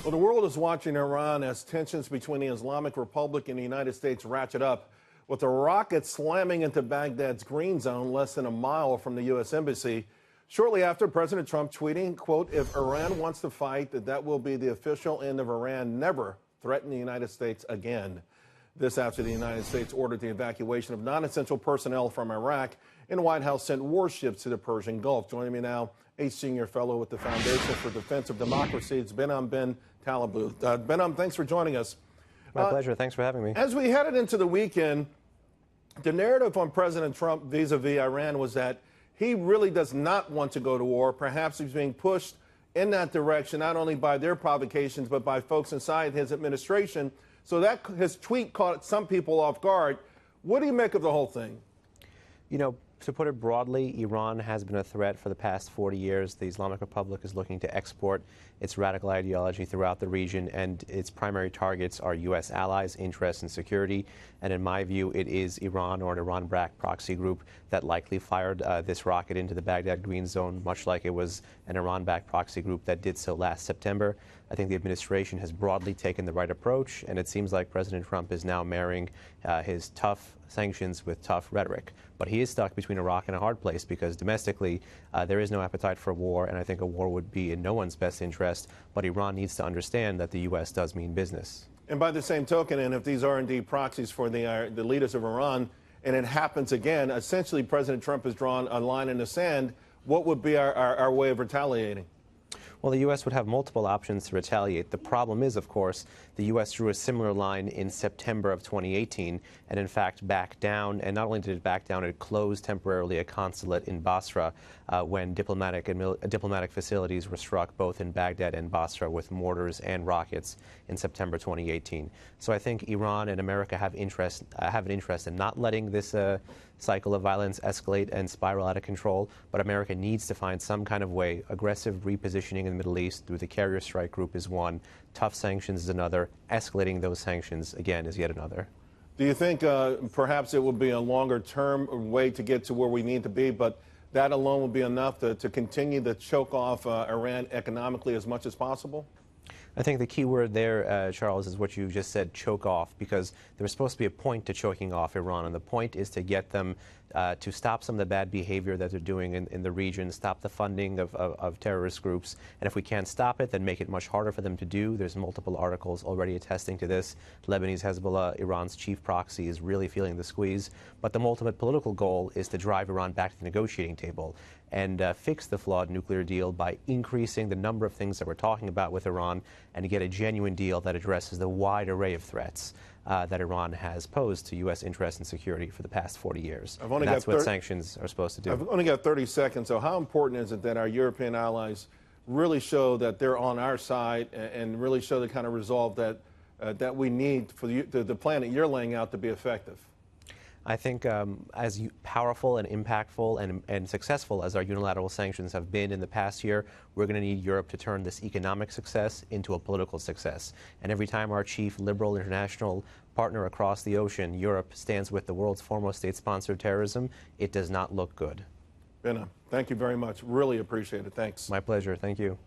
Well, the world is watching Iran as tensions between the Islamic Republic and the United States ratchet up, with a rocket slamming into Baghdad's green zone less than a mile from the U.S. Embassy. Shortly after, President Trump tweeting, quote, "If Iran wants to fight, that will be the official end of Iran. Never threaten the United States again." This after the United States ordered the evacuation of non-essential personnel from Iraq, and the White House sent warships to the Persian Gulf. Joining me now, a senior fellow with the Foundation for Defense of Democracy, it's Behnam Taleblu. Behnam, thanks for joining us. My pleasure. Thanks for having me. As we headed into the weekend, the narrative on President Trump vis-a-vis Iran was that he really does not want to go to war. Perhaps he's being pushed in that direction, not only by their provocations, but by folks inside his administration. So that his tweet caught some people off guard. What do you make of the whole thing? You know, to put it broadly, Iran has been a threat for the past 40 years. The Islamic Republic is looking to export its radical ideology throughout the region, and its primary targets are U.S. allies, interests, and security. And in my view, it is Iran or an Iran-backed proxy group that likely fired this rocket into the Baghdad Green Zone, much like it was an Iran-backed proxy group that did so last September. I think the administration has broadly taken the right approach, and it seems like President Trump is now marrying his tough sanctions with tough rhetoric. But he is stuck between a rock and a hard place because domestically there is no appetite for war, and I think a war would be in no one's best interest. But Iran needs to understand that the U.S. does mean business. And by the same token, and if these are indeed proxies for the leaders of Iran, and it happens again, essentially President Trump has drawn a line in the sand. What would be our way of retaliating? Well, the U.S. would have multiple options to retaliate. The problem is, of course, the U.S. drew a similar line in September of 2018 and, in fact, backed down. And not only did it back down, it closed temporarily a consulate in Basra when diplomatic facilities were struck both in Baghdad and Basra with mortars and rockets in September 2018. So I think Iran and America have an interest in not letting this cycle of violence escalate and spiral out of control, but America needs to find some kind of way. Aggressive repositioning in the Middle East through the carrier strike group is one, tough sanctions is another, escalating those sanctions, again, is yet another. Do you think perhaps it will be a longer-term way to get to where we need to be, but that alone will be enough to continue to choke off Iran economically as much as possible? I think the key word there, Charles, is what you just said, choke off, because there's supposed to be a point to choking off Iran, and the point is to get them to stop some of the bad behavior that they're doing in the region, stop the funding of terrorist groups. And if we can't stop it, then make it much harder for them to do. There's multiple articles already attesting to this. Lebanese Hezbollah, Iran's chief proxy, is really feeling the squeeze. But the ultimate political goal is to drive Iran back to the negotiating table and fix the flawed nuclear deal by increasing the number of things that we're talking about with Iran and to get a genuine deal that addresses the wide array of threats that Iran has posed to U.S. interests and security for the past 40 years. That's what sanctions are supposed to do. I've only got 30 seconds, so how important is it that our European allies really show that they're on our side and really show the kind of resolve that we need for the plan that you're laying out to be effective? I think as powerful and impactful and successful as our unilateral sanctions have been in the past year, we're going to need Europe to turn this economic success into a political success. And every time our chief liberal international partner across the ocean, Europe, stands with the world's foremost state-sponsored terrorism, it does not look good. Behnam, thank you very much. Really appreciate it. Thanks. My pleasure. Thank you.